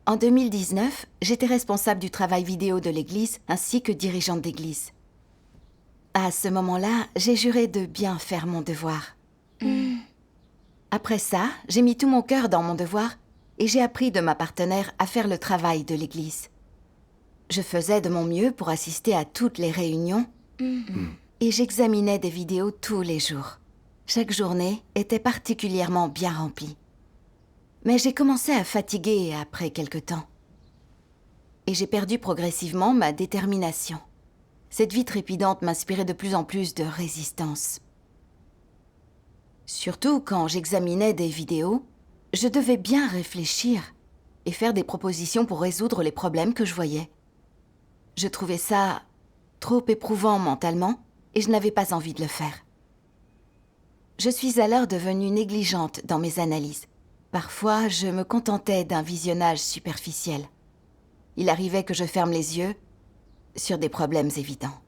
En 2019, j'étais responsable du travail vidéo de l'église ainsi que dirigeante d'église. À ce moment-là, j'ai juré de bien faire mon devoir. Après ça, j'ai mis tout mon cœur dans mon devoir et j'ai appris de ma partenaire à faire le travail de l'église. Je faisais de mon mieux pour assister à toutes les réunions et j'examinais des vidéos tous les jours. Chaque journée était particulièrement bien remplie. Mais j'ai commencé à fatiguer après quelque temps. Et j'ai perdu progressivement ma détermination. Cette vie trépidante m'inspirait de plus en plus de résistance. Surtout quand j'examinais des vidéos, je devais bien réfléchir et faire des propositions pour résoudre les problèmes que je voyais. Je trouvais ça trop éprouvant mentalement et je n'avais pas envie de le faire. Je suis alors devenue négligente dans mes analyses. Parfois, je me contentais d'un visionnage superficiel. Il arrivait que je ferme les yeux sur des problèmes évidents.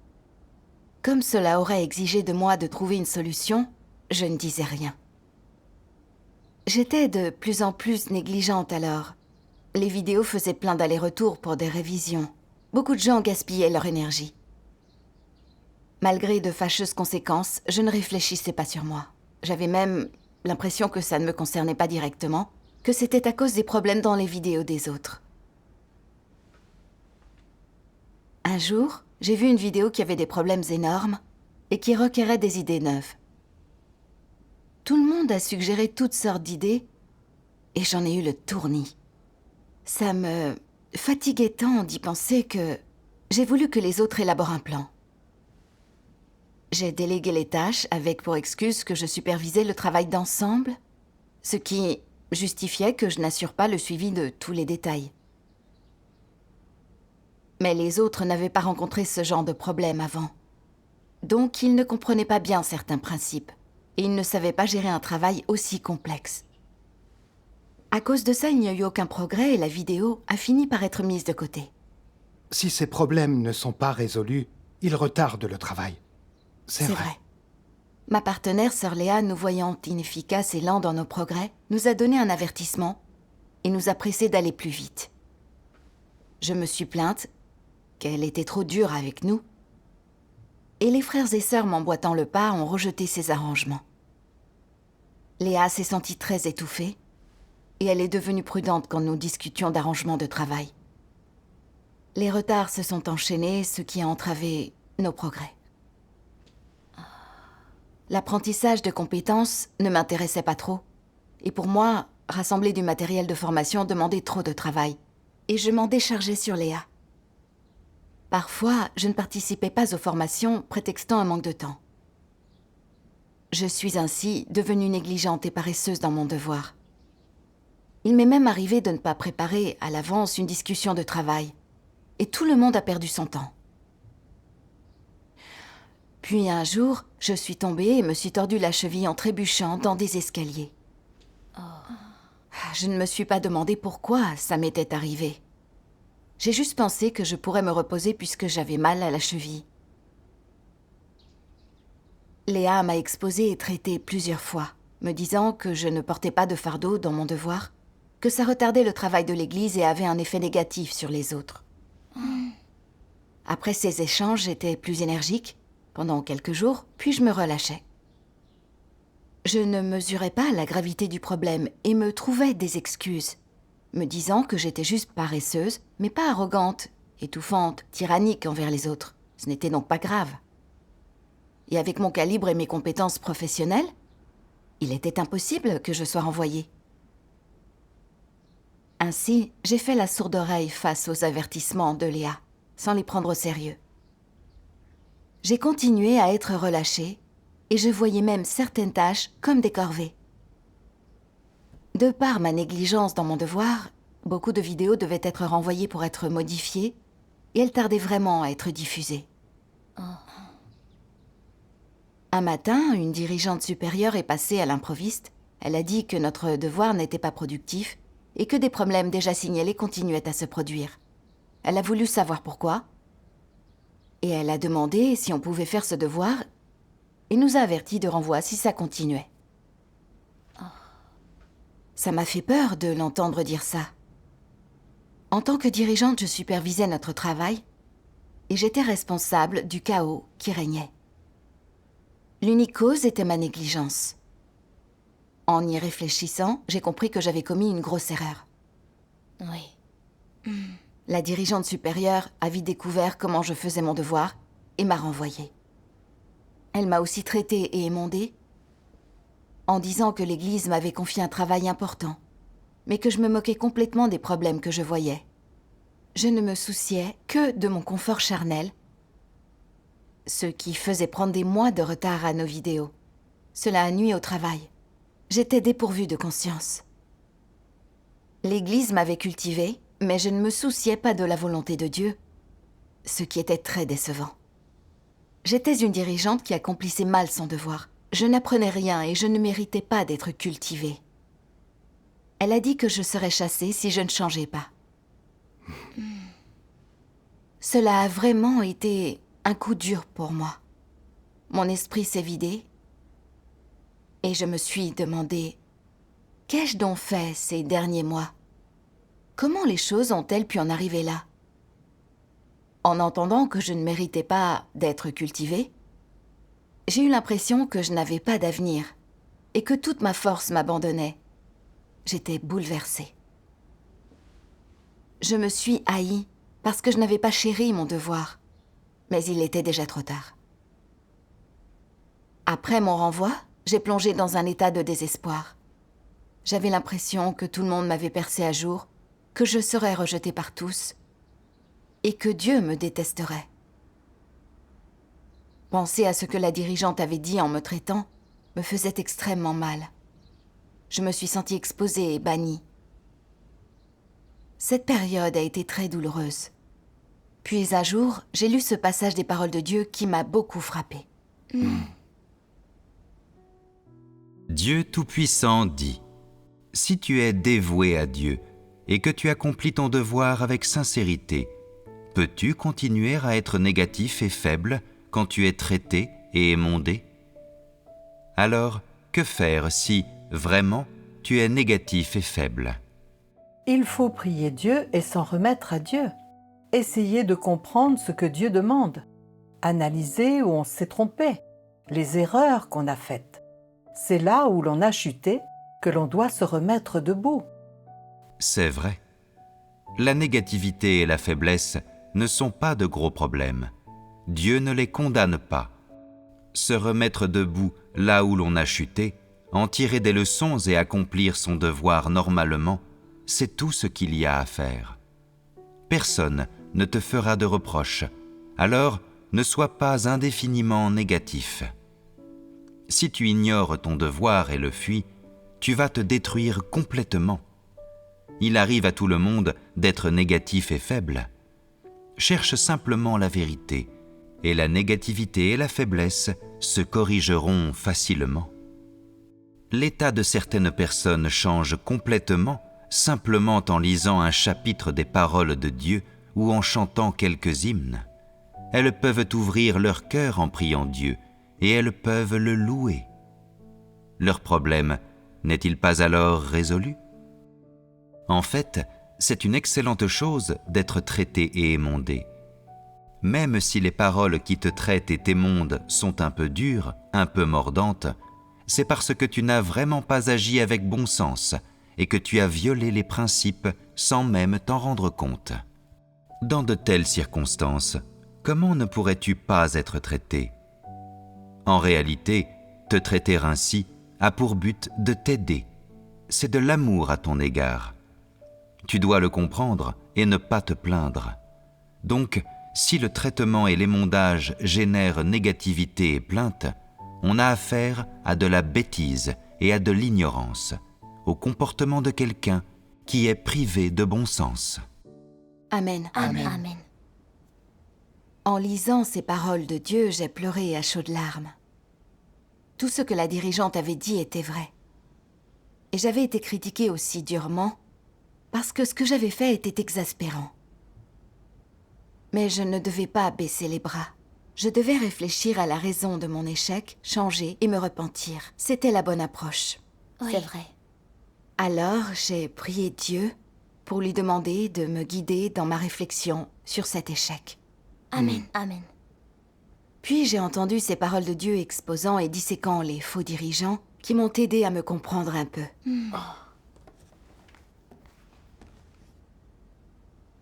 Comme cela aurait exigé de moi de trouver une solution, je ne disais rien. J'étais de plus en plus négligente alors. Les vidéos faisaient plein d'allers-retours pour des révisions. Beaucoup de gens gaspillaient leur énergie. Malgré de fâcheuses conséquences, je ne réfléchissais pas sur moi. J'avais même l'impression que ça ne me concernait pas directement, que c'était à cause des problèmes dans les vidéos des autres. Un jour, j'ai vu une vidéo qui avait des problèmes énormes et qui requérait des idées neuves. Tout le monde a suggéré toutes sortes d'idées et j'en ai eu le tournis. Ça me fatiguait tant d'y penser que j'ai voulu que les autres élaborent un plan. J'ai délégué les tâches avec pour excuse que je supervisais le travail d'ensemble, ce qui justifiait que je n'assure pas le suivi de tous les détails. Mais les autres n'avaient pas rencontré ce genre de problème avant. Donc ils ne comprenaient pas bien certains principes et ils ne savaient pas gérer un travail aussi complexe. À cause de ça, il n'y a eu aucun progrès et la vidéo a fini par être mise de côté. Si ces problèmes ne sont pas résolus, ils retardent le travail. C'est vrai. Ma partenaire, sœur Léa, nous voyant inefficaces et lents dans nos progrès, nous a donné un avertissement et nous a pressés d'aller plus vite. Je me suis plainte qu'elle était trop dure avec nous et les frères et sœurs m'emboîtant le pas ont rejeté ces arrangements. Léa s'est sentie très étouffée et elle est devenue prudente quand nous discutions d'arrangements de travail. Les retards se sont enchaînés, ce qui a entravé nos progrès. L'apprentissage de compétences ne m'intéressait pas trop. Et pour moi, rassembler du matériel de formation demandait trop de travail. Et je m'en déchargeais sur Léa. Parfois, je ne participais pas aux formations, prétextant un manque de temps. Je suis ainsi devenue négligente et paresseuse dans mon devoir. Il m'est même arrivé de ne pas préparer à l'avance une discussion de travail. Et tout le monde a perdu son temps. Puis un jour, je suis tombée et me suis tordu la cheville en trébuchant dans des escaliers. Je ne me suis pas demandé pourquoi ça m'était arrivé. J'ai juste pensé que je pourrais me reposer puisque j'avais mal à la cheville. Léa m'a exposée et traitée plusieurs fois, me disant que je ne portais pas de fardeau dans mon devoir, que ça retardait le travail de l'église et avait un effet négatif sur les autres. Après ces échanges, j'étais plus énergique pendant quelques jours, puis je me relâchais. Je ne mesurais pas la gravité du problème et me trouvais des excuses, me disant que j'étais juste paresseuse, mais pas arrogante, étouffante, tyrannique envers les autres. Ce n'était donc pas grave. Et avec mon calibre et mes compétences professionnelles, il était impossible que je sois renvoyée. Ainsi, j'ai fait la sourde oreille face aux avertissements de Léa, sans les prendre au sérieux. J'ai continué à être relâchée et je voyais même certaines tâches comme des corvées. De par ma négligence dans mon devoir, beaucoup de vidéos devaient être renvoyées pour être modifiées et elles tardaient vraiment à être diffusées. Un matin, une dirigeante supérieure est passée à l'improviste. Elle a dit que notre devoir n'était pas productif et que des problèmes déjà signalés continuaient à se produire. Elle a voulu savoir pourquoi. Et elle a demandé si on pouvait faire ce devoir et nous a avertis de renvoi si ça continuait. Ça m'a fait peur de l'entendre dire ça. En tant que dirigeante, je supervisais notre travail et j'étais responsable du chaos qui régnait. L'unique cause était ma négligence. En y réfléchissant, j'ai compris que j'avais commis une grosse erreur. Oui. La dirigeante supérieure a vite découvert comment je faisais mon devoir et m'a renvoyée. Elle m'a aussi traitée et émondée en disant que l'Église m'avait confié un travail important, mais que je me moquais complètement des problèmes que je voyais. Je ne me souciais que de mon confort charnel, ce qui faisait prendre des mois de retard à nos vidéos. Cela a nui au travail. J'étais dépourvue de conscience. L'Église m'avait cultivée, mais je ne me souciais pas de la volonté de Dieu, ce qui était très décevant. J'étais une dirigeante qui accomplissait mal son devoir. Je n'apprenais rien et je ne méritais pas d'être cultivée. Elle a dit que je serais chassée si je ne changeais pas. Cela a vraiment été un coup dur pour moi. Mon esprit s'est vidé et je me suis demandé « Qu'ai-je donc fait ces derniers mois? Comment les choses ont-elles pu en arriver là ?» En entendant que je ne méritais pas d'être cultivée, j'ai eu l'impression que je n'avais pas d'avenir et que toute ma force m'abandonnait. J'étais bouleversée. Je me suis haïe parce que je n'avais pas chéri mon devoir, mais il était déjà trop tard. Après mon renvoi, j'ai plongé dans un état de désespoir. J'avais l'impression que tout le monde m'avait percé à jour, que je serais rejetée par tous et que Dieu me détesterait. Penser à ce que la dirigeante avait dit en me traitant me faisait extrêmement mal. Je me suis sentie exposée et bannie. Cette période a été très douloureuse. Puis un jour, j'ai lu ce passage des paroles de Dieu qui m'a beaucoup frappée. Dieu Tout-Puissant dit : si tu es dévoué à Dieu et que tu accomplis ton devoir avec sincérité, peux-tu continuer à être négatif et faible quand tu es traité et émondé? Alors, que faire si, vraiment, tu es négatif et faible? Il faut prier Dieu et s'en remettre à Dieu. Essayer de comprendre ce que Dieu demande. Analyser où on s'est trompé, les erreurs qu'on a faites. C'est là où l'on a chuté que l'on doit se remettre debout. C'est vrai. La négativité et la faiblesse ne sont pas de gros problèmes. Dieu ne les condamne pas. Se remettre debout là où l'on a chuté, en tirer des leçons et accomplir son devoir normalement, c'est tout ce qu'il y a à faire. Personne ne te fera de reproches, alors ne sois pas indéfiniment négatif. Si tu ignores ton devoir et le fuis, tu vas te détruire complètement. Il arrive à tout le monde d'être négatif et faible. Cherche simplement la vérité, et la négativité et la faiblesse se corrigeront facilement. L'état de certaines personnes change complètement simplement en lisant un chapitre des paroles de Dieu ou en chantant quelques hymnes. Elles peuvent ouvrir leur cœur en priant Dieu et elles peuvent le louer. Leur problème n'est-il pas alors résolu? En fait, c'est une excellente chose d'être traité et émondé. Même si les paroles qui te traitent et t'émondent sont un peu dures, un peu mordantes, c'est parce que tu n'as vraiment pas agi avec bon sens et que tu as violé les principes sans même t'en rendre compte. Dans de telles circonstances, comment ne pourrais-tu pas être traité? En réalité, te traiter ainsi a pour but de t'aider. C'est de l'amour à ton égard. Tu dois le comprendre et ne pas te plaindre. Donc, si le traitement et l'émondage génèrent négativité et plainte, on a affaire à de la bêtise et à de l'ignorance, au comportement de quelqu'un qui est privé de bon sens. Amen. Amen. Amen. En lisant ces paroles de Dieu, j'ai pleuré à chaudes larmes. Tout ce que la dirigeante avait dit était vrai. Et j'avais été critiquée aussi durement parce que ce que j'avais fait était exaspérant. Mais je ne devais pas baisser les bras. Je devais réfléchir à la raison de mon échec, changer et me repentir. C'était la bonne approche. Oui. C'est vrai. Alors, j'ai prié Dieu pour lui demander de me guider dans ma réflexion sur cet échec. Amen. Amen. Puis j'ai entendu ces paroles de Dieu exposant et disséquant les faux dirigeants qui m'ont aidé à me comprendre un peu.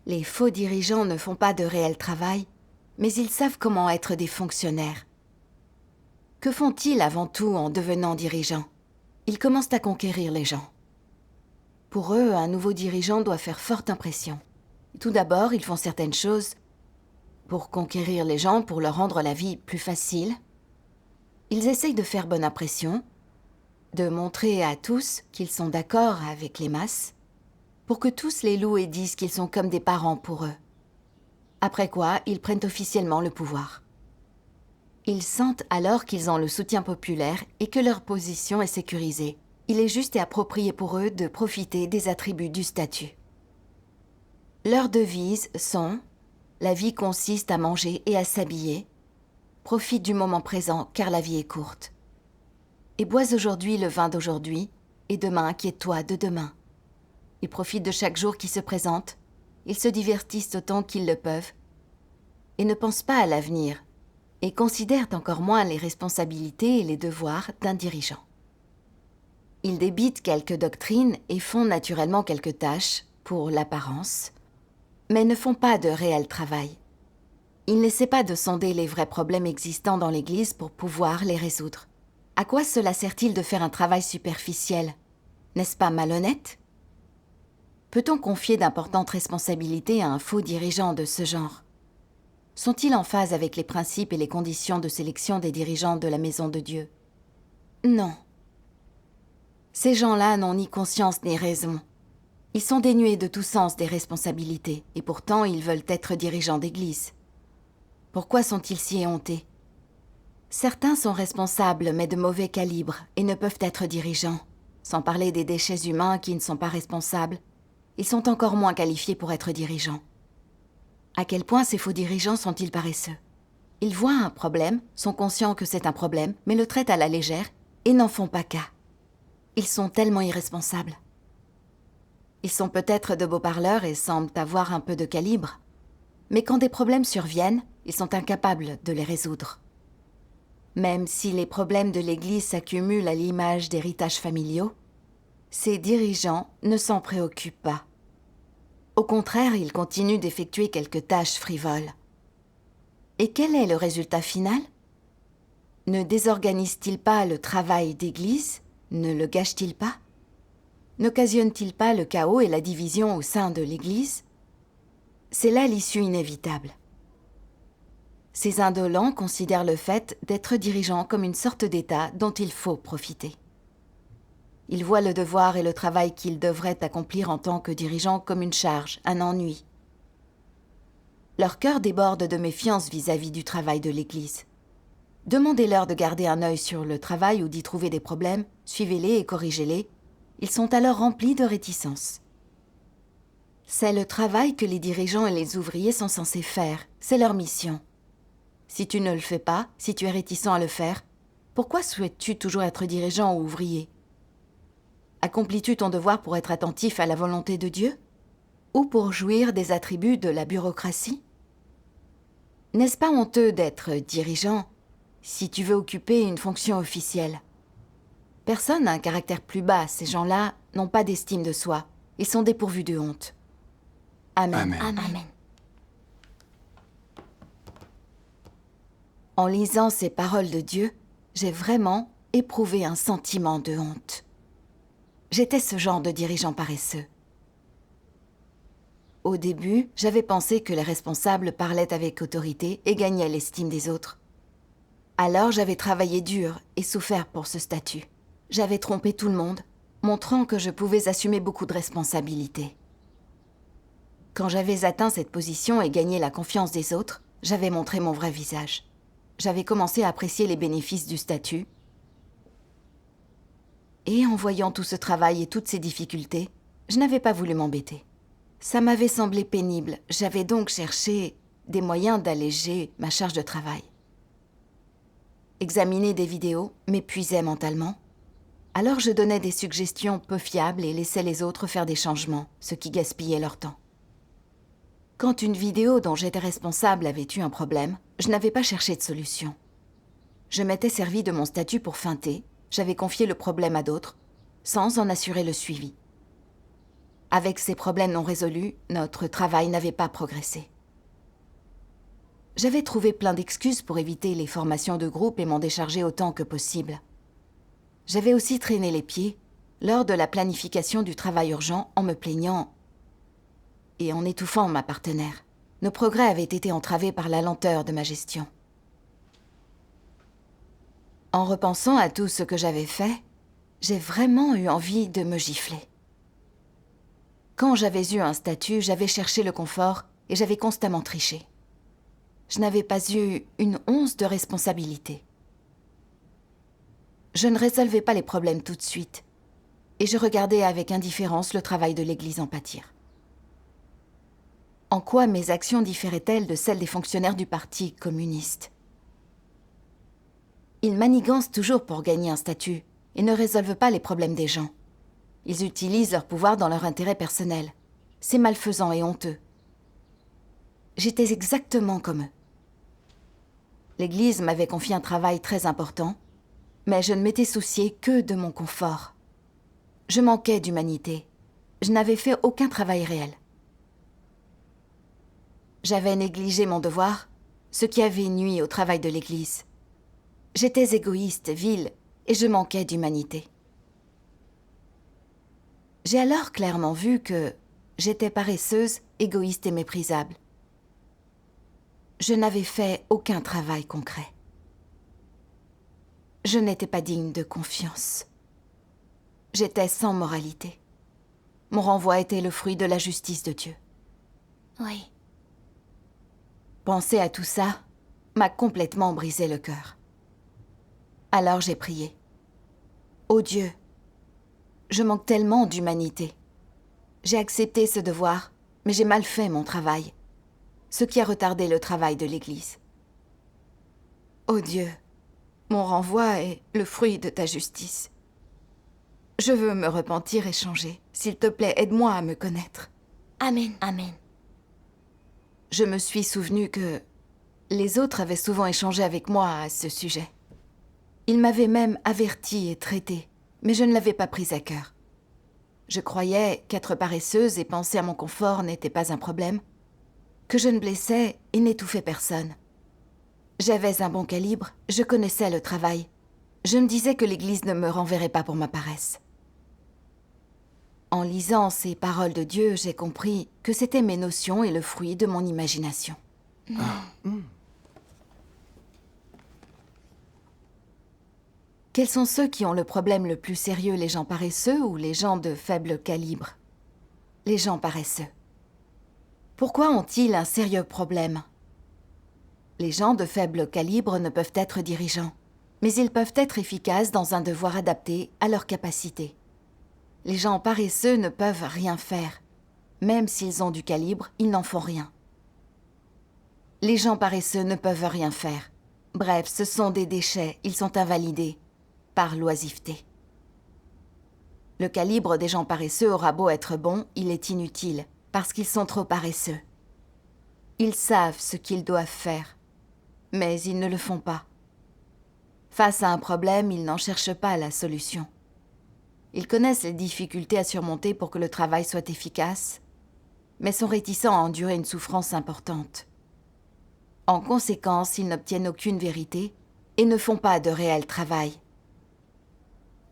Les faux dirigeants ne font pas de réel travail, mais ils savent comment être des fonctionnaires. Que font-ils avant tout en devenant dirigeants? Ils commencent à conquérir les gens. Pour eux, un nouveau dirigeant doit faire forte impression. Tout d'abord, ils font certaines choses pour conquérir les gens, pour leur rendre la vie plus facile. Ils essayent de faire bonne impression, de montrer à tous qu'ils sont d'accord avec les masses, pour que tous les louent et disent qu'ils sont comme des parents pour eux. Après quoi, ils prennent officiellement le pouvoir. Ils sentent alors qu'ils ont le soutien populaire et que leur position est sécurisée. Il est juste et approprié pour eux de profiter des attributs du statut. Leurs devises sont « La vie consiste à manger et à s'habiller. Profite du moment présent car la vie est courte. Et bois aujourd'hui le vin d'aujourd'hui et demain inquiète-toi de demain. » Ils profitent de chaque jour qui se présente. Ils se divertissent autant qu'ils le peuvent et ne pensent pas à l'avenir et considèrent encore moins les responsabilités et les devoirs d'un dirigeant. Ils débitent quelques doctrines et font naturellement quelques tâches pour l'apparence, mais ne font pas de réel travail. Ils n'essaient pas de sonder les vrais problèmes existants dans l'Église pour pouvoir les résoudre. À quoi cela sert-il de faire un travail superficiel? N'est-ce pas malhonnête? Peut-on confier d'importantes responsabilités à un faux dirigeant de ce genre? Sont-ils en phase avec les principes et les conditions de sélection des dirigeants de la Maison de Dieu? Non. Ces gens-là n'ont ni conscience ni raison. Ils sont dénués de tout sens des responsabilités, et pourtant ils veulent être dirigeants d'église. Pourquoi sont-ils si éhontés? Certains sont responsables, mais de mauvais calibre, et ne peuvent être dirigeants. Sans parler des déchets humains qui ne sont pas responsables, ils sont encore moins qualifiés pour être dirigeants. À quel point ces faux dirigeants sont-ils paresseux? Ils voient un problème, sont conscients que c'est un problème, mais le traitent à la légère et n'en font pas cas. Ils sont tellement irresponsables. Ils sont peut-être de beaux parleurs et semblent avoir un peu de calibre, mais quand des problèmes surviennent, ils sont incapables de les résoudre. Même si les problèmes de l'Église s'accumulent à l'image d'héritages familiaux, ces dirigeants ne s'en préoccupent pas. Au contraire, ils continuent d'effectuer quelques tâches frivoles. Et quel est le résultat final? Ne désorganisent-ils pas le travail d'Église? Ne le gâchent-ils pas? N'occasionnent-ils pas le chaos et la division au sein de l'Église? C'est là l'issue inévitable. Ces indolents considèrent le fait d'être dirigeants comme une sorte d'état dont il faut profiter. Ils voient le devoir et le travail qu'ils devraient accomplir en tant que dirigeants comme une charge, un ennui. Leur cœur déborde de méfiance vis-à-vis du travail de l'Église. Demandez-leur de garder un œil sur le travail ou d'y trouver des problèmes, suivez-les et corrigez-les. Ils sont alors remplis de réticence. C'est le travail que les dirigeants et les ouvriers sont censés faire, c'est leur mission. Si tu ne le fais pas, si tu es réticent à le faire, pourquoi souhaites-tu toujours être dirigeant ou ouvrier? Accomplis-tu ton devoir pour être attentif à la volonté de Dieu? Ou pour jouir des attributs de la bureaucratie? N'est-ce pas honteux d'être dirigeant si tu veux occuper une fonction officielle? Personne n'a un caractère plus bas, ces gens-là n'ont pas d'estime de soi, ils sont dépourvus de honte. Amen. Amen. Amen. En lisant ces paroles de Dieu, j'ai vraiment éprouvé un sentiment de honte. J'étais ce genre de dirigeant paresseux. Au début, j'avais pensé que les responsables parlaient avec autorité et gagnaient l'estime des autres. Alors j'avais travaillé dur et souffert pour ce statut. J'avais trompé tout le monde, montrant que je pouvais assumer beaucoup de responsabilités. Quand j'avais atteint cette position et gagné la confiance des autres, j'avais montré mon vrai visage. J'avais commencé à apprécier les bénéfices du statut. Et en voyant tout ce travail et toutes ces difficultés, je n'avais pas voulu m'embêter. Ça m'avait semblé pénible, j'avais donc cherché des moyens d'alléger ma charge de travail. Examiner des vidéos m'épuisait mentalement. Alors je donnais des suggestions peu fiables et laissais les autres faire des changements, ce qui gaspillait leur temps. Quand une vidéo dont j'étais responsable avait eu un problème, je n'avais pas cherché de solution. Je m'étais servi de mon statut pour feinter, j'avais confié le problème à d'autres, sans en assurer le suivi. Avec ces problèmes non résolus, notre travail n'avait pas progressé. J'avais trouvé plein d'excuses pour éviter les formations de groupe et m'en décharger autant que possible. J'avais aussi traîné les pieds lors de la planification du travail urgent en me plaignant et en étouffant ma partenaire. Nos progrès avaient été entravés par la lenteur de ma gestion. En repensant à tout ce que j'avais fait, j'ai vraiment eu envie de me gifler. Quand j'avais eu un statut, j'avais cherché le confort et j'avais constamment triché. Je n'avais pas eu une once de responsabilité. Je ne résolvais pas les problèmes tout de suite, et je regardais avec indifférence le travail de l'Église en pâtir. En quoi mes actions différaient-elles de celles des fonctionnaires du Parti communiste ? Ils manigancent toujours pour gagner un statut et ne résolvent pas les problèmes des gens. Ils utilisent leur pouvoir dans leur intérêt personnel. C'est malfaisant et honteux. J'étais exactement comme eux. L'Église m'avait confié un travail très important, mais je ne m'étais soucié que de mon confort. Je manquais d'humanité. Je n'avais fait aucun travail réel. J'avais négligé mon devoir, ce qui avait nui au travail de l'Église. J'étais égoïste, vile, et je manquais d'humanité. J'ai alors clairement vu que j'étais paresseuse, égoïste et méprisable. Je n'avais fait aucun travail concret. Je n'étais pas digne de confiance. J'étais sans moralité. Mon renvoi était le fruit de la justice de Dieu. Oui. Penser à tout ça m'a complètement brisé le cœur. Alors j'ai prié. Ô Dieu, je manque tellement d'humanité. J'ai accepté ce devoir, mais j'ai mal fait mon travail, ce qui a retardé le travail de l'Église. Ô Dieu, mon renvoi est le fruit de ta justice. Je veux me repentir et changer. S'il te plaît, aide-moi à me connaître. Amen. Amen. Je me suis souvenu que les autres avaient souvent échangé avec moi à ce sujet. Ils m'avaient même averti et traité, mais je ne l'avais pas pris à cœur. Je croyais qu'être paresseuse et penser à mon confort n'était pas un problème, que je ne blessais et n'étouffais personne. J'avais un bon calibre, je connaissais le travail. Je me disais que l'Église ne me renverrait pas pour ma paresse. En lisant ces paroles de Dieu, j'ai compris que c'était mes notions et le fruit de mon imagination. Quels sont ceux qui ont le problème le plus sérieux, les gens paresseux ou les gens de faible calibre? Les gens paresseux. Pourquoi ont-ils un sérieux problème? Les gens de faible calibre ne peuvent être dirigeants, mais ils peuvent être efficaces dans un devoir adapté à leurs capacités. Les gens paresseux ne peuvent rien faire. Même s'ils ont du calibre, ils n'en font rien. Les gens paresseux ne peuvent rien faire. Bref, ce sont des déchets, ils sont invalidés par l'oisiveté. Le calibre des gens paresseux aura beau être bon, il est inutile, parce qu'ils sont trop paresseux. Ils savent ce qu'ils doivent faire, mais ils ne le font pas. Face à un problème, ils n'en cherchent pas la solution. Ils connaissent les difficultés à surmonter pour que le travail soit efficace, mais sont réticents à endurer une souffrance importante. En conséquence, ils n'obtiennent aucune vérité et ne font pas de réel travail.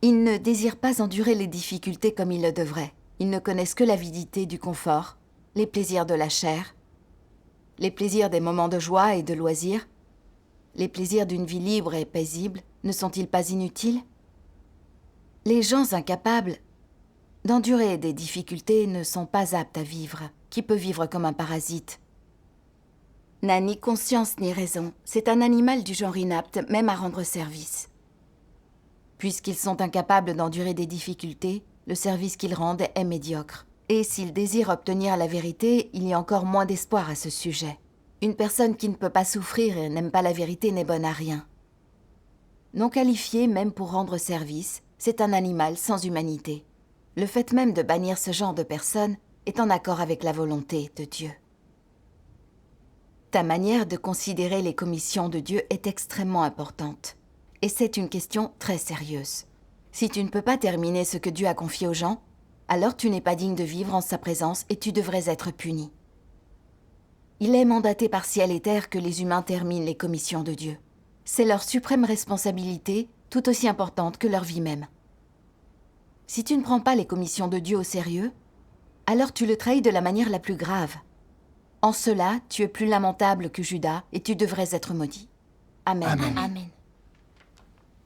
Ils ne désirent pas endurer les difficultés comme ils le devraient. Ils ne connaissent que l'avidité du confort, les plaisirs de la chair, les plaisirs des moments de joie et de loisirs, les plaisirs d'une vie libre et paisible. Ne sont-ils pas inutiles? Les gens incapables d'endurer des difficultés ne sont pas aptes à vivre. Qui peut vivre comme un parasite? N'a ni conscience ni raison. C'est un animal du genre inapte, même à rendre service. Puisqu'ils sont incapables d'endurer des difficultés, le service qu'ils rendent est médiocre. Et s'ils désirent obtenir la vérité, il y a encore moins d'espoir à ce sujet. Une personne qui ne peut pas souffrir et n'aime pas la vérité n'est bonne à rien. Non qualifiée même pour rendre service, C'est un animal sans humanité. Le fait même de bannir ce genre de personnes est en accord avec la volonté de Dieu. Ta manière de considérer les commissions de Dieu est extrêmement importante. Et c'est une question très sérieuse. Si tu ne peux pas terminer ce que Dieu a confié aux gens, alors tu n'es pas digne de vivre en sa présence et tu devrais être puni. Il est mandaté par ciel et terre que les humains terminent les commissions de Dieu. C'est leur suprême responsabilité, tout aussi importante que leur vie même. Si tu ne prends pas les commissions de Dieu au sérieux, alors tu le trahis de la manière la plus grave. En cela, tu es plus lamentable que Judas et tu devrais être maudit. Amen. Amen. Amen.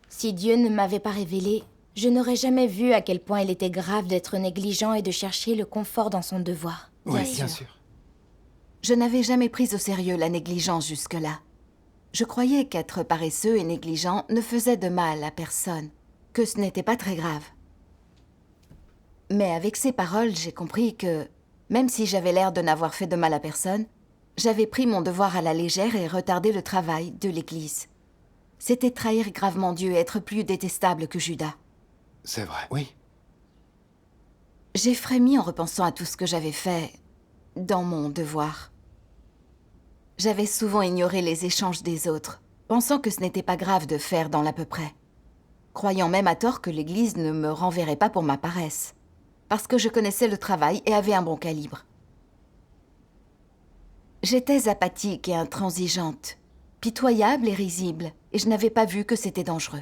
Si Dieu ne m'avait pas révélé, je n'aurais jamais vu à quel point il était grave d'être négligent et de chercher le confort dans son devoir. Oui, Bien bien sûr. sûr. Je n'avais jamais pris au sérieux la négligence jusque-là. Je croyais qu'être paresseux et négligent ne faisait de mal à personne, que ce n'était pas très grave. Mais avec ces paroles, j'ai compris que, même si j'avais l'air de n'avoir fait de mal à personne, j'avais pris mon devoir à la légère et retardé le travail de l'Église. C'était trahir gravement Dieu et être plus détestable que Judas. C'est vrai. Oui. J'ai frémi en repensant à tout ce que j'avais fait dans mon devoir. J'avais souvent ignoré les échanges des autres, pensant que ce n'était pas grave de faire dans l'à peu près, croyant même à tort que l'Église ne me renverrait pas pour ma paresse, parce que je connaissais le travail et avais un bon calibre. J'étais apathique et intransigeante, pitoyable et risible, et je n'avais pas vu que c'était dangereux.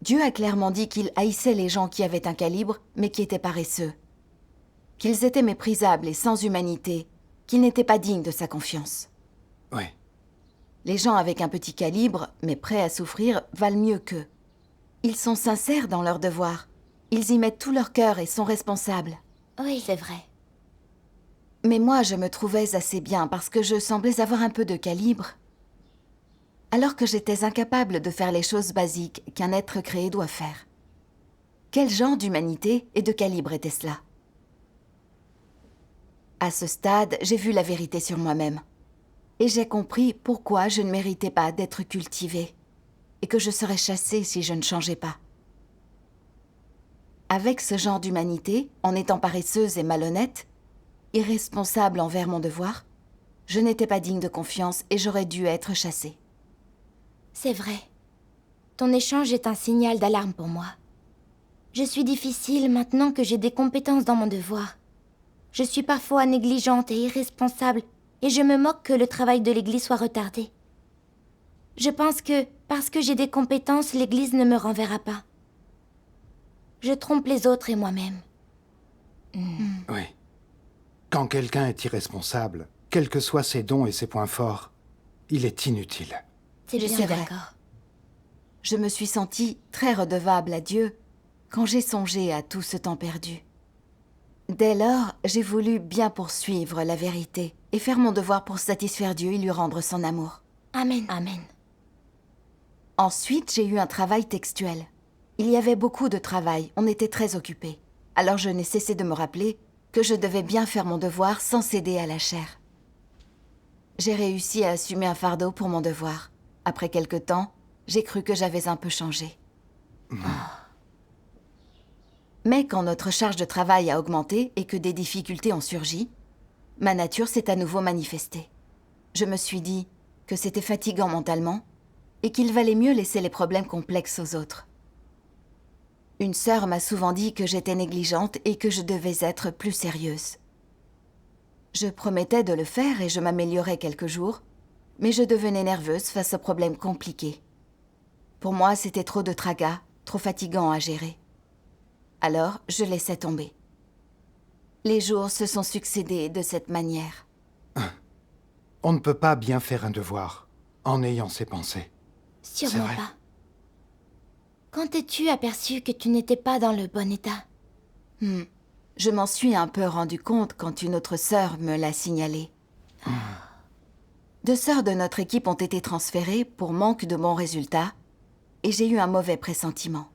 Dieu a clairement dit qu'il haïssait les gens qui avaient un calibre, mais qui étaient paresseux, qu'ils étaient méprisables et sans humanité, qu'ils n'étaient pas dignes de sa confiance. Oui. Les gens avec un petit calibre, mais prêts à souffrir, valent mieux qu'eux. Ils sont sincères dans leur devoir. Ils y mettent tout leur cœur et sont responsables. Oui, c'est vrai. Mais moi, je me trouvais assez bien parce que je semblais avoir un peu de calibre. Alors que j'étais incapable de faire les choses basiques qu'un être créé doit faire. Quel genre d'humanité et de calibre était cela? À ce stade, j'ai vu la vérité sur moi-même. Et j'ai compris pourquoi je ne méritais pas d'être cultivée. Et que je serais chassée si je ne changeais pas. Avec ce genre d'humanité, en étant paresseuse et malhonnête, irresponsable envers mon devoir, je n'étais pas digne de confiance et j'aurais dû être chassée. C'est vrai. Ton échange est un signal d'alarme pour moi. Je suis difficile maintenant que j'ai des compétences dans mon devoir. Je suis parfois négligente et irresponsable, et je me moque que le travail de l'Église soit retardé. Je pense que, parce que j'ai des compétences, l'Église ne me renverra pas. Je trompe les autres et moi-même. Oui. Quand quelqu'un est irresponsable, quels que soient ses dons et ses points forts, il est inutile. C'est Je bien suis d'accord. Je me suis sentie très redevable à Dieu quand j'ai songé à tout ce temps perdu. Dès lors, j'ai voulu bien poursuivre la vérité et faire mon devoir pour satisfaire Dieu et lui rendre son amour. Amen. Amen. Ensuite, j'ai eu un travail textuel. Il y avait beaucoup de travail, on était très occupés. Alors je n'ai cessé de me rappeler que je devais bien faire mon devoir sans céder à la chair. J'ai réussi à assumer un fardeau pour mon devoir. Après quelque temps, j'ai cru que j'avais un peu changé. Mais quand notre charge de travail a augmenté et que des difficultés ont surgi, ma nature s'est à nouveau manifestée. Je me suis dit que c'était fatigant mentalement et qu'il valait mieux laisser les problèmes complexes aux autres. Une sœur m'a souvent dit que j'étais négligente et que je devais être plus sérieuse. Je promettais de le faire et je m'améliorais quelques jours, mais je devenais nerveuse face aux problèmes compliqués. Pour moi, c'était trop de tracas, trop fatigant à gérer. Alors, je laissais tomber. Les jours se sont succédés de cette manière. On ne peut pas bien faire un devoir en ayant ses pensées. Sûrement vrai. pas. Quand t'es-tu aperçu que tu n'étais pas dans le bon état? Je m'en suis un peu rendu compte quand une autre sœur me l'a signalé. 2 sœurs de notre équipe ont été transférées pour manque de bons résultats et j'ai eu un mauvais pressentiment.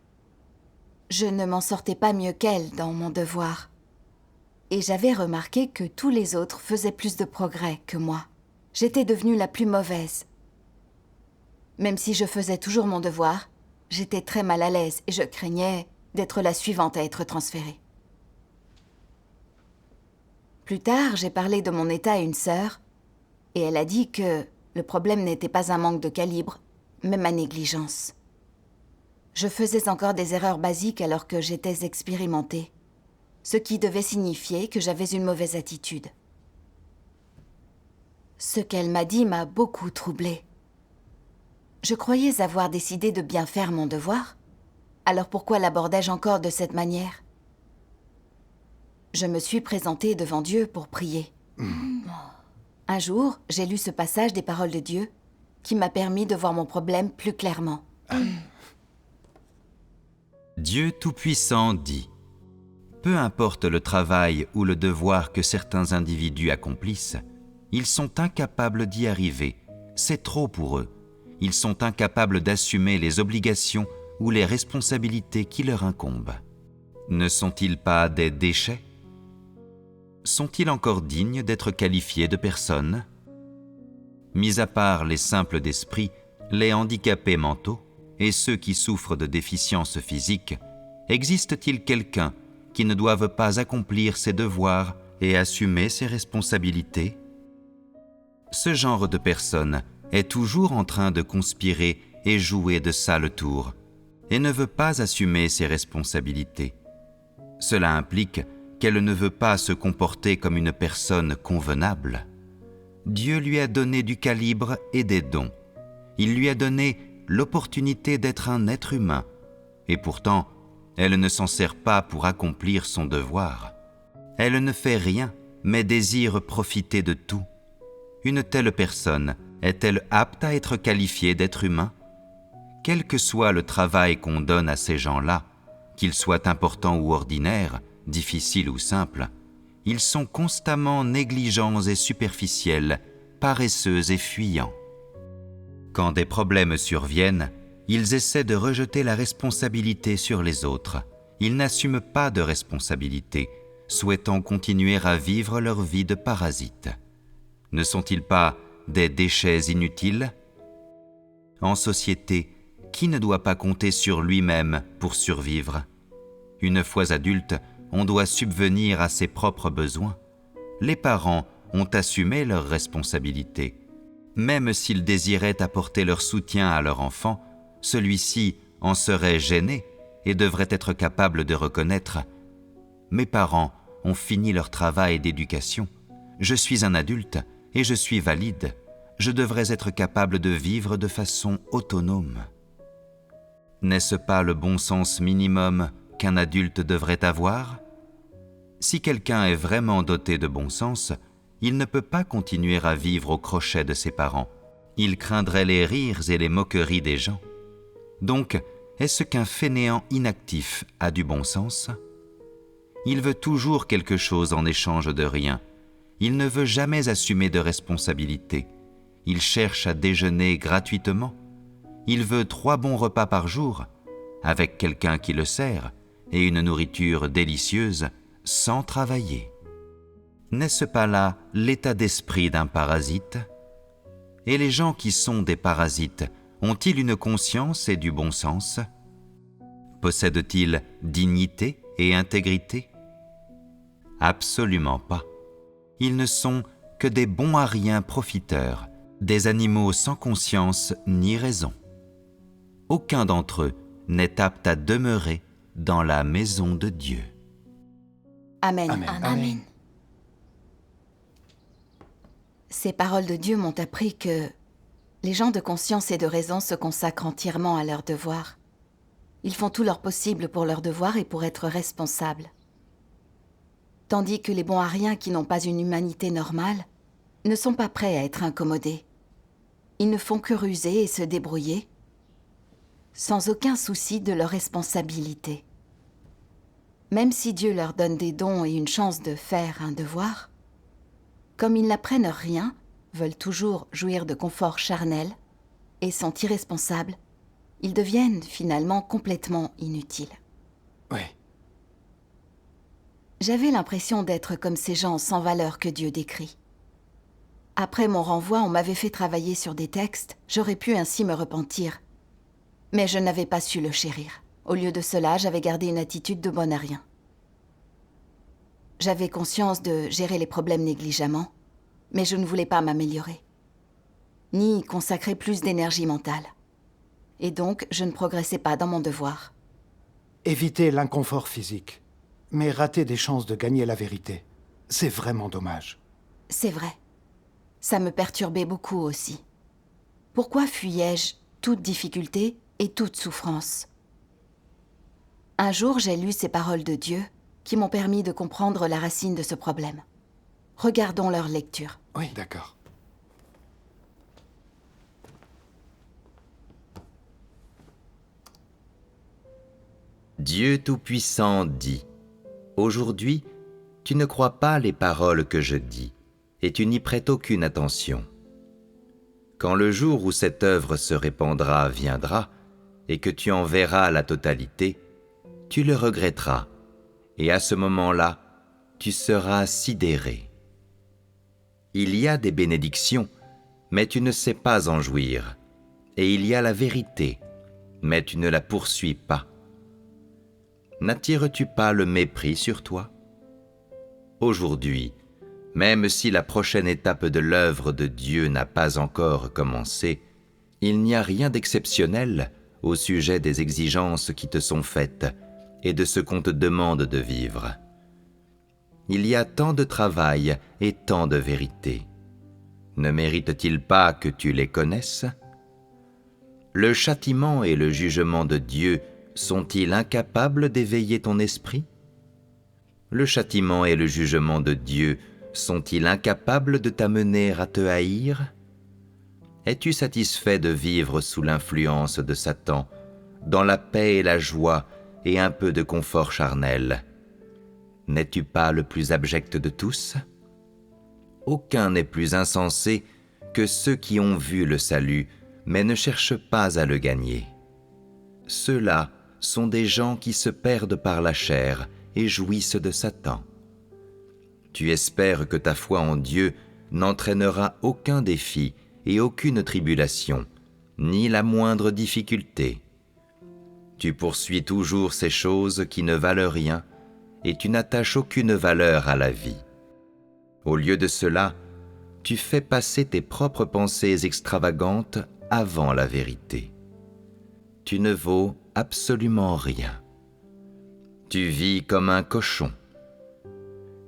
Je ne m'en sortais pas mieux qu'elles dans mon devoir. Et j'avais remarqué que tous les autres faisaient plus de progrès que moi. J'étais devenue la plus mauvaise. Même si je faisais toujours mon devoir, j'étais très mal à l'aise et je craignais d'être la suivante à être transférée. Plus tard, j'ai parlé de mon état à une sœur et elle a dit que le problème n'était pas un manque de calibre, mais ma négligence. Je faisais encore des erreurs basiques alors que j'étais expérimentée, ce qui devait signifier que j'avais une mauvaise attitude. Ce qu'elle m'a dit m'a beaucoup troublée. Je croyais avoir décidé de bien faire mon devoir, alors pourquoi l'abordais-je encore de cette manière? Je me suis présentée devant Dieu pour prier. Un jour, j'ai lu ce passage des paroles de Dieu qui m'a permis de voir mon problème plus clairement. Dieu Tout-Puissant dit « Peu importe le travail ou le devoir que certains individus accomplissent, ils sont incapables d'y arriver. C'est trop pour eux. Ils sont incapables d'assumer les obligations ou les responsabilités qui leur incombent. Ne sont-ils pas des déchets? Sont-ils encore dignes d'être qualifiés de personnes? Mis à part les simples d'esprit, les handicapés mentaux et ceux qui souffrent de déficiences physiques, existe-t-il quelqu'un qui ne doive pas accomplir ses devoirs et assumer ses responsabilités? Ce genre de personne est toujours en train de conspirer et jouer de sales tours, et ne veut pas assumer ses responsabilités. Cela implique qu'elle ne veut pas se comporter comme une personne convenable. Dieu lui a donné du calibre et des dons. Il lui a donné l'opportunité d'être un être humain, et pourtant, elle ne s'en sert pas pour accomplir son devoir. Elle ne fait rien, mais désire profiter de tout. Une telle personne est-elle apte à être qualifiée d'être humain? Quel que soit le travail qu'on donne à ces gens-là, qu'il soit important ou ordinaire, difficile ou simple, ils sont constamment négligents et superficiels, paresseux et fuyants. Quand des problèmes surviennent, ils essaient de rejeter la responsabilité sur les autres. Ils n'assument pas de responsabilité, souhaitant continuer à vivre leur vie de parasites. Ne sont-ils pas des déchets inutiles? En société, qui ne doit pas compter sur lui-même pour survivre? Une fois adulte, on doit subvenir à ses propres besoins. Les parents ont assumé leurs responsabilités. Même s'ils désiraient apporter leur soutien à leur enfant, celui-ci en serait gêné et devrait être capable de reconnaître « Mes parents ont fini leur travail d'éducation. Je suis un adulte et je suis valide. Je devrais être capable de vivre de façon autonome. » N'est-ce pas le bon sens minimum qu'un adulte devrait avoir? Si quelqu'un est vraiment doté de bon sens, il ne peut pas continuer à vivre au crochet de ses parents. Il craindrait les rires et les moqueries des gens. Donc, est-ce qu'un fainéant inactif a du bon sens? Il veut toujours quelque chose en échange de rien. Il ne veut jamais assumer de responsabilité. Il cherche à déjeuner gratuitement. Il veut 3 bons repas par jour, avec quelqu'un qui le sert, et une nourriture délicieuse, sans travailler. N'est-ce pas là l'état d'esprit d'un parasite? Et les gens qui sont des parasites ont-ils une conscience et du bon sens? Possèdent-ils dignité et intégrité? Absolument pas. Ils ne sont que des bons à rien profiteurs, des animaux sans conscience ni raison. Aucun d'entre eux n'est apte à demeurer dans la maison de Dieu. Amen. Amen. Amen. Ces paroles de Dieu m'ont appris que les gens de conscience et de raison se consacrent entièrement à leurs devoirs. Ils font tout leur possible pour leurs devoirs et pour être responsables. Tandis que les bons à rien qui n'ont pas une humanité normale ne sont pas prêts à être incommodés. Ils ne font que ruser et se débrouiller, sans aucun souci de leur responsabilité. Même si Dieu leur donne des dons et une chance de faire un devoir, comme ils n'apprennent rien, veulent toujours jouir de confort charnel et sont irresponsables, ils deviennent finalement complètement inutiles. Oui. J'avais l'impression d'être comme ces gens sans valeur que Dieu décrit. Après mon renvoi, on m'avait fait travailler sur des textes, j'aurais pu ainsi me repentir. Mais je n'avais pas su le chérir. Au lieu de cela, j'avais gardé une attitude de bonne à rien. J'avais conscience de gérer les problèmes négligemment, mais je ne voulais pas m'améliorer, ni y consacrer plus d'énergie mentale. Et donc, je ne progressais pas dans mon devoir. Éviter l'inconfort physique, mais rater des chances de gagner la vérité, c'est vraiment dommage. C'est vrai. Ça me perturbait beaucoup aussi. Pourquoi fuyais-je toute difficulté et toute souffrance? Un jour, j'ai lu ces paroles de Dieu qui m'ont permis de comprendre la racine de ce problème. Regardons leur lecture. Oui, d'accord. Dieu Tout-Puissant dit : Aujourd'hui, tu ne crois pas les paroles que je dis, et tu n'y prêtes aucune attention. Quand le jour où cette œuvre se répandra viendra, et que tu en verras la totalité, tu le regretteras, et à ce moment-là, tu seras sidéré. Il y a des bénédictions, mais tu ne sais pas en jouir, et il y a la vérité, mais tu ne la poursuis pas. N'attires-tu pas le mépris sur toi? Aujourd'hui, même si la prochaine étape de l'œuvre de Dieu n'a pas encore commencé, il n'y a rien d'exceptionnel au sujet des exigences qui te sont faites et de ce qu'on te demande de vivre. Il y a tant de travail et tant de vérité. Ne mérite-t-il pas que tu les connaisses? Le châtiment et le jugement de Dieu sont-ils incapables d'éveiller ton esprit? Le châtiment et le jugement de Dieu sont-ils incapables de t'amener à te haïr? Es-tu satisfait de vivre sous l'influence de Satan, dans la paix et la joie et un peu de confort charnel? N'es-tu pas le plus abject de tous? Aucun n'est plus insensé que ceux qui ont vu le salut, mais ne cherchent pas à le gagner. Ceux-là sont des gens qui se perdent par la chair et jouissent de Satan. Tu espères que ta foi en Dieu n'entraînera aucun défi et aucune tribulation, ni la moindre difficulté. Tu poursuis toujours ces choses qui ne valent rien, et tu n'attaches aucune valeur à la vie. Au lieu de cela, tu fais passer tes propres pensées extravagantes avant la vérité. Tu ne vaux absolument rien. Tu vis comme un cochon.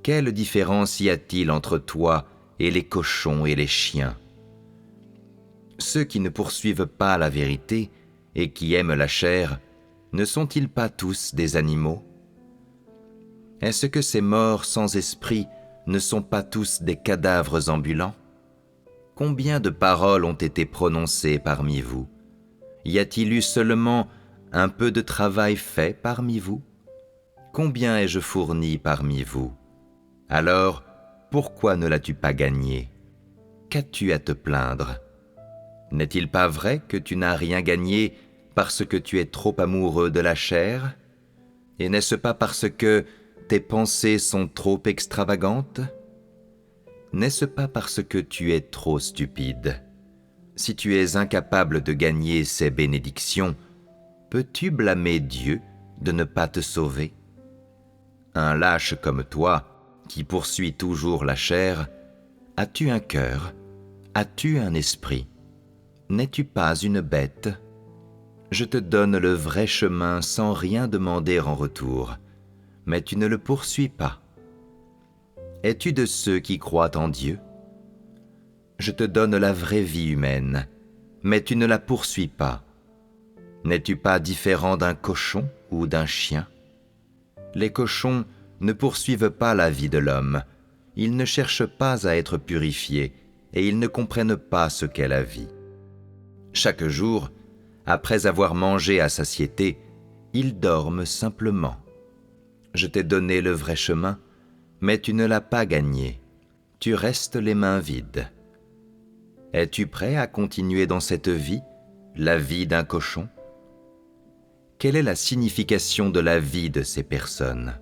Quelle différence y a-t-il entre toi et les cochons et les chiens? Ceux qui ne poursuivent pas la vérité et qui aiment la chair, ne sont-ils pas tous des animaux? Est-ce que ces morts sans esprit ne sont pas tous des cadavres ambulants? Combien de paroles ont été prononcées parmi vous? Y a-t-il eu seulement un peu de travail fait parmi vous? Combien ai-je fourni parmi vous? Alors, pourquoi ne l'as-tu pas gagné? Qu'as-tu à te plaindre? N'est-il pas vrai que tu n'as rien gagné parce que tu es trop amoureux de la chair? Et n'est-ce pas parce que tes pensées sont trop extravagantes? N'est-ce pas parce que tu es trop stupide? Si tu es incapable de gagner ces bénédictions, peux-tu blâmer Dieu de ne pas te sauver? Un lâche comme toi, qui poursuit toujours la chair, as-tu un cœur? As-tu un esprit? N'es-tu pas une bête? Je te donne le vrai chemin sans rien demander en retour, mais tu ne le poursuis pas. Es-tu de ceux qui croient en Dieu? Je te donne la vraie vie humaine, mais tu ne la poursuis pas. N'es-tu pas différent d'un cochon ou d'un chien? Les cochons ne poursuivent pas la vie de l'homme, ils ne cherchent pas à être purifiés et ils ne comprennent pas ce qu'est la vie. Chaque jour, après avoir mangé à satiété, ils dorment simplement. Je t'ai donné le vrai chemin, mais tu ne l'as pas gagné. Tu restes les mains vides. Es-tu prêt à continuer dans cette vie, la vie d'un cochon? Quelle est la signification de la vie de ces personnes?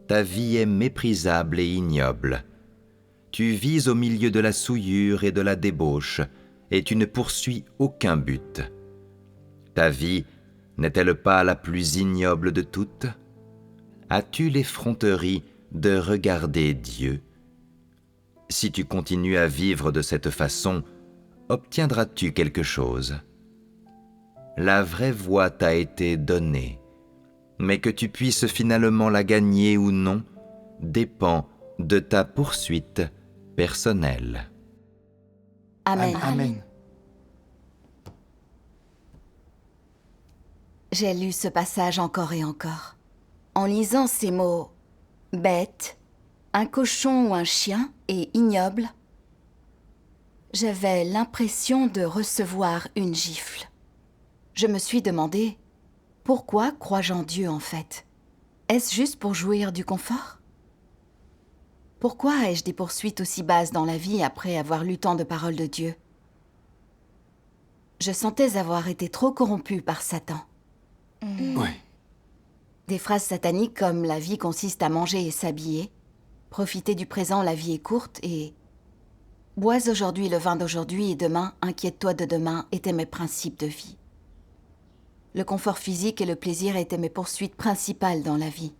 Ta vie est méprisable et ignoble. Tu vis au milieu de la souillure et de la débauche, et tu ne poursuis aucun but. Ta vie n'est-elle pas la plus ignoble de toutes? As-tu l'effronterie de regarder Dieu? Si tu continues à vivre de cette façon, obtiendras-tu quelque chose? La vraie voie t'a été donnée, mais que tu puisses finalement la gagner ou non dépend de ta poursuite personnelle. Amen. Amen. J'ai lu ce passage encore et encore. En lisant ces mots « bête »,« un cochon ou un chien » et « ignoble », j'avais l'impression de recevoir une gifle. Je me suis demandé « pourquoi crois-je en Dieu en fait? Est-ce juste pour jouir du confort? Pourquoi ai-je des poursuites aussi basses dans la vie après avoir lu tant de paroles de Dieu? Je sentais avoir été trop corrompue par Satan. Oui. Des phrases sataniques comme « la vie consiste à manger et s'habiller »,« profiter du présent, la vie est courte » et « bois aujourd'hui le vin d'aujourd'hui et demain, inquiète-toi de demain » étaient mes principes de vie. Le confort physique et le plaisir étaient mes poursuites principales dans la vie.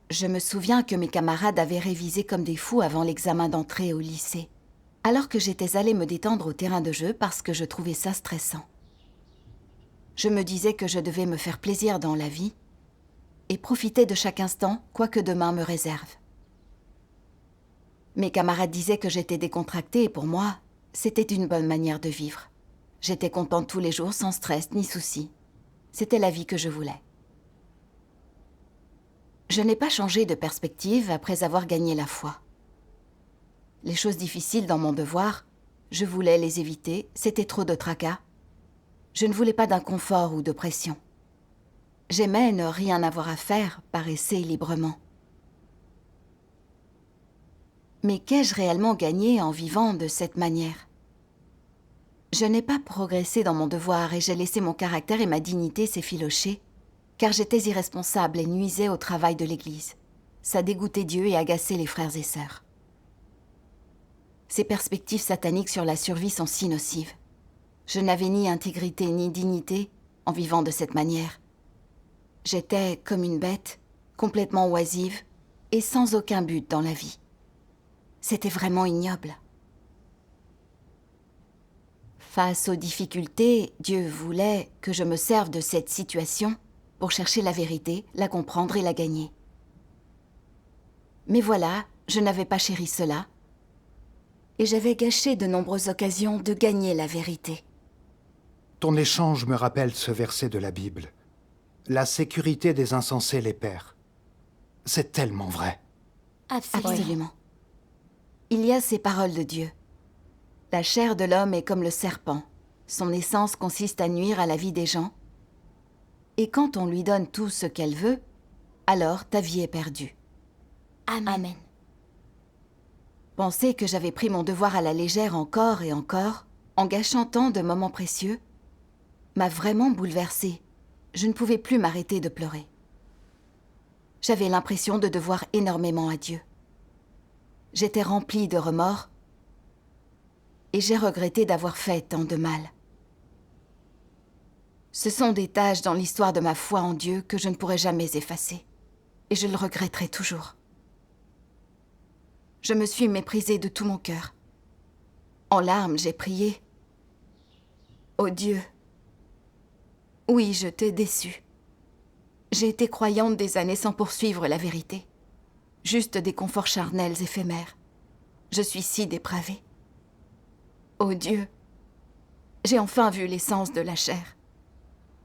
Je me souviens que mes camarades avaient révisé comme des fous avant l'examen d'entrée au lycée, alors que j'étais allée me détendre au terrain de jeu parce que je trouvais ça stressant. Je me disais que je devais me faire plaisir dans la vie et profiter de chaque instant, quoi que demain me réserve. Mes camarades disaient que j'étais décontractée et pour moi, c'était une bonne manière de vivre. J'étais contente tous les jours sans stress ni soucis. C'était la vie que je voulais. Je n'ai pas changé de perspective après avoir gagné la foi. Les choses difficiles dans mon devoir, je voulais les éviter, c'était trop de tracas. Je ne voulais pas d'inconfort ou de pression. J'aimais ne rien avoir à faire, paresser librement. Mais qu'ai-je réellement gagné en vivant de cette manière? Je n'ai pas progressé dans mon devoir et j'ai laissé mon caractère et ma dignité s'effilocher, car j'étais irresponsable et nuisais au travail de l'Église. Ça dégoûtait Dieu et agaçait les frères et sœurs. Ces perspectives sataniques sur la survie sont si nocives. Je n'avais ni intégrité ni dignité en vivant de cette manière. J'étais comme une bête, complètement oisive et sans aucun but dans la vie. C'était vraiment ignoble. Face aux difficultés, Dieu voulait que je me serve de cette situation pour chercher la vérité, la comprendre et la gagner. Mais voilà, je n'avais pas chéri cela, et j'avais gâché de nombreuses occasions de gagner la vérité. Ton échange me rappelle ce verset de la Bible. La sécurité des insensés les perd. C'est tellement vrai. Absolument. Il y a ces paroles de Dieu. La chair de l'homme est comme le serpent. Son essence consiste à nuire à la vie des gens. Et quand on lui donne tout ce qu'elle veut, alors ta vie est perdue. Amen. Penser que j'avais pris mon devoir à la légère encore et encore, en gâchant tant de moments précieux, m'a vraiment bouleversée. Je ne pouvais plus m'arrêter de pleurer. J'avais l'impression de devoir énormément à Dieu. J'étais remplie de remords et j'ai regretté d'avoir fait tant de mal. Ce sont des tâches dans l'histoire de ma foi en Dieu que je ne pourrai jamais effacer, et je le regretterai toujours. Je me suis méprisée de tout mon cœur. En larmes, j'ai prié. Ô Dieu, oui, je t'ai déçu. J'ai été croyante des années sans poursuivre la vérité. Juste des conforts charnels éphémères. Je suis si dépravée. Ô Dieu, j'ai enfin vu l'essence de la chair.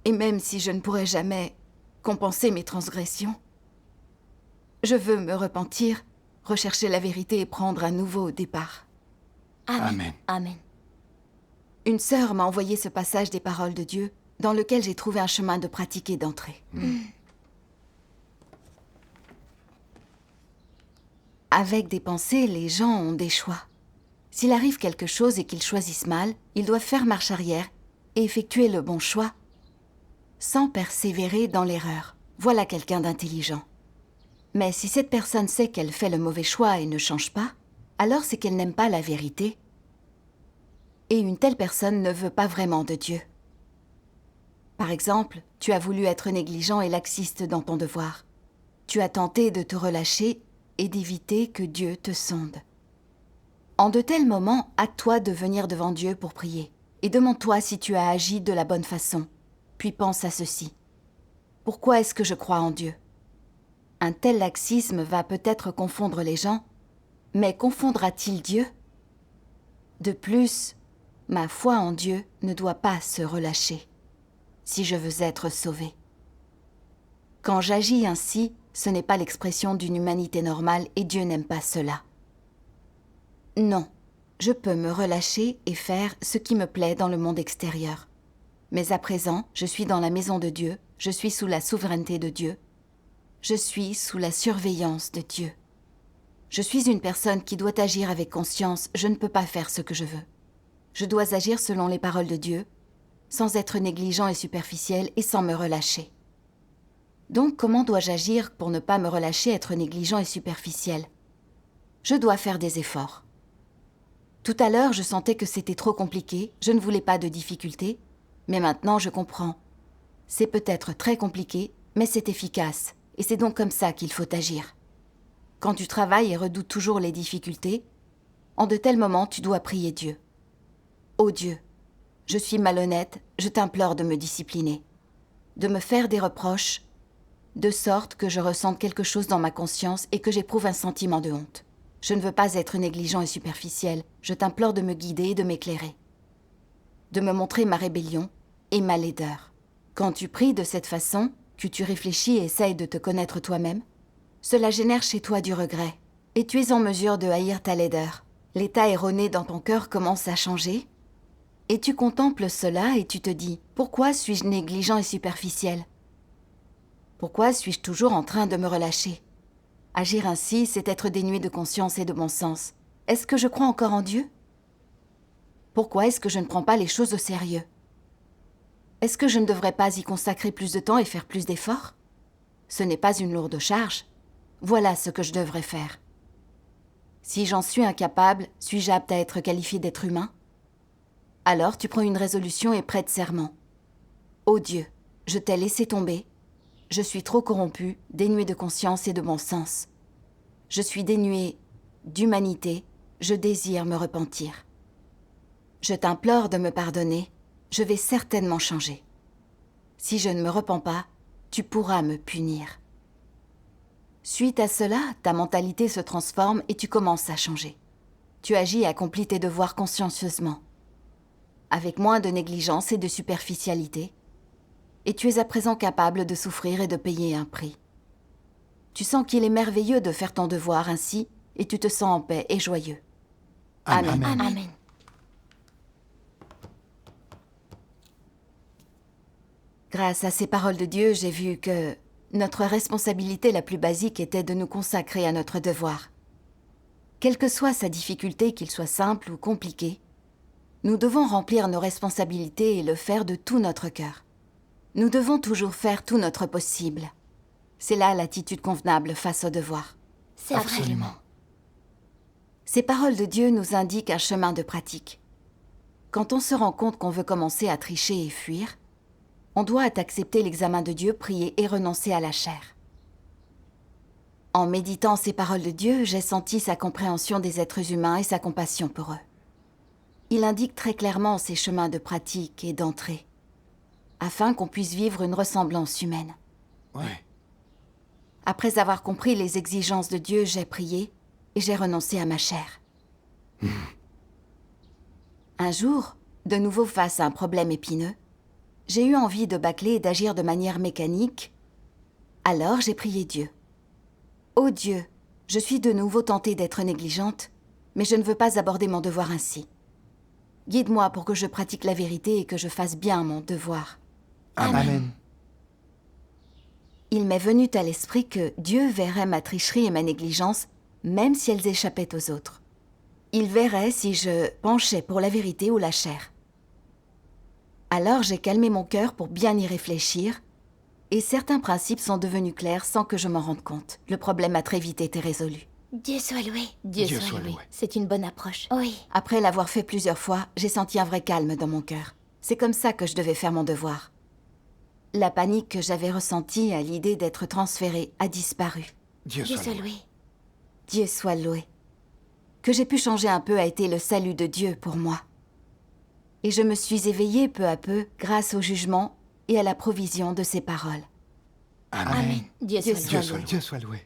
Et même si je ne pourrai jamais compenser mes transgressions, je veux me repentir, rechercher la vérité et prendre un nouveau départ. Amen. Amen. Une sœur m'a envoyé ce passage des paroles de Dieu dans lequel j'ai trouvé un chemin de pratique et d'entrée. Avec des pensées, les gens ont des choix. S'il arrive quelque chose et qu'ils choisissent mal, ils doivent faire marche arrière et effectuer le bon choix sans persévérer dans l'erreur. Voilà quelqu'un d'intelligent. Mais si cette personne sait qu'elle fait le mauvais choix et ne change pas, alors c'est qu'elle n'aime pas la vérité. Et une telle personne ne veut pas vraiment de Dieu. Par exemple, tu as voulu être négligent et laxiste dans ton devoir. Tu as tenté de te relâcher et d'éviter que Dieu te sonde. En de tels moments, hâte-toi de venir devant Dieu pour prier et demande-toi si tu as agi de la bonne façon. Puis pense à ceci. Pourquoi est-ce que je crois en Dieu? Un tel laxisme va peut-être confondre les gens, mais confondra-t-il Dieu? De plus, ma foi en Dieu ne doit pas se relâcher si je veux être sauvé. Quand j'agis ainsi, ce n'est pas l'expression d'une humanité normale et Dieu n'aime pas cela. Non, je peux me relâcher et faire ce qui me plaît dans le monde extérieur. Mais à présent, je suis dans la maison de Dieu, je suis sous la souveraineté de Dieu, je suis sous la surveillance de Dieu. Je suis une personne qui doit agir avec conscience, je ne peux pas faire ce que je veux. Je dois agir selon les paroles de Dieu, sans être négligent et superficiel et sans me relâcher. Donc, comment dois-je agir pour ne pas me relâcher, être négligent et superficiel? Je dois faire des efforts. Tout à l'heure, je sentais que c'était trop compliqué, je ne voulais pas de difficultés, mais maintenant je comprends. C'est peut-être très compliqué, mais c'est efficace, et c'est donc comme ça qu'il faut agir. Quand tu travailles et redoutes toujours les difficultés, en de tels moments, tu dois prier Dieu. Ô Dieu, je suis malhonnête, je t'implore de me discipliner, de me faire des reproches, de sorte que je ressente quelque chose dans ma conscience et que j'éprouve un sentiment de honte. Je ne veux pas être négligent et superficiel, je t'implore de me guider et de m'éclairer, de me montrer ma rébellion et ma laideur. Quand tu pries de cette façon, que tu réfléchis et essayes de te connaître toi-même, cela génère chez toi du regret, et tu es en mesure de haïr ta laideur. L'état erroné dans ton cœur commence à changer, et tu contemples cela et tu te dis « Pourquoi suis-je négligent et superficiel ? Pourquoi suis-je toujours en train de me relâcher ? Agir ainsi, c'est être dénué de conscience et de bon sens. Est-ce que je crois encore en Dieu ? Pourquoi est-ce que je ne prends pas les choses au sérieux ? Est-ce que je ne devrais pas y consacrer plus de temps et faire plus d'efforts ? Ce n'est pas une lourde charge. Voilà ce que je devrais faire. Si j'en suis incapable, suis-je apte à être qualifié d'être humain ? Alors tu prends une résolution et prêtes serment. Ô Dieu, je t'ai laissé tomber. Je suis trop corrompu, dénué de conscience et de bon sens. Je suis dénué d'humanité, je désire me repentir. Je t'implore de me pardonner, je vais certainement changer. Si je ne me repens pas, tu pourras me punir. Suite à cela, ta mentalité se transforme et tu commences à changer. Tu agis et accomplis tes devoirs consciencieusement, avec moins de négligence et de superficialité, et tu es à présent capable de souffrir et de payer un prix. Tu sens qu'il est merveilleux de faire ton devoir ainsi, et tu te sens en paix et joyeux. Amen. Amen. Amen. Grâce à ces paroles de Dieu, j'ai vu que notre responsabilité la plus basique était de nous consacrer à notre devoir. Quelle que soit sa difficulté, qu'il soit simple ou compliqué, nous devons remplir nos responsabilités et le faire de tout notre cœur. Nous devons toujours faire tout notre possible. C'est là l'attitude convenable face au devoir. C'est Absolument. vrai. Ces paroles de Dieu nous indiquent un chemin de pratique. Quand on se rend compte qu'on veut commencer à tricher et fuir, on doit accepter l'examen de Dieu, prier et renoncer à la chair. En méditant ces paroles de Dieu, j'ai senti sa compréhension des êtres humains et sa compassion pour eux. Il indique très clairement ces chemins de pratique et d'entrée, afin qu'on puisse vivre une ressemblance humaine. Ouais. Après avoir compris les exigences de Dieu, j'ai prié et j'ai renoncé à ma chair. Un jour, de nouveau face à un problème épineux, j'ai eu envie de bâcler et d'agir de manière mécanique. Alors j'ai prié Dieu. « Ô Dieu, je suis de nouveau tentée d'être négligente, mais je ne veux pas aborder mon devoir ainsi. Guide-moi pour que je pratique la vérité et que je fasse bien mon devoir. » Amen. Il m'est venu à l'esprit que Dieu verrait ma tricherie et ma négligence, même si elles échappaient aux autres. Il verrait si je penchais pour la vérité ou la chair. Alors j'ai calmé mon cœur pour bien y réfléchir, et certains principes sont devenus clairs sans que je m'en rende compte. Le problème a très vite été résolu. Dieu soit loué. Dieu soit loué. C'est une bonne approche. Oui. Après l'avoir fait plusieurs fois, j'ai senti un vrai calme dans mon cœur. C'est comme ça que je devais faire mon devoir. La panique que j'avais ressentie à l'idée d'être transférée a disparu. Dieu Dieu soit soit loué. loué. Dieu soit loué. Que j'ai pu changer un peu a été le salut de Dieu pour moi. Et je me suis éveillée peu à peu grâce au jugement et à la provision de ses paroles. Amen. Amen. Dieu Dieu soit Dieu loué. soit loué. Dieu soit loué.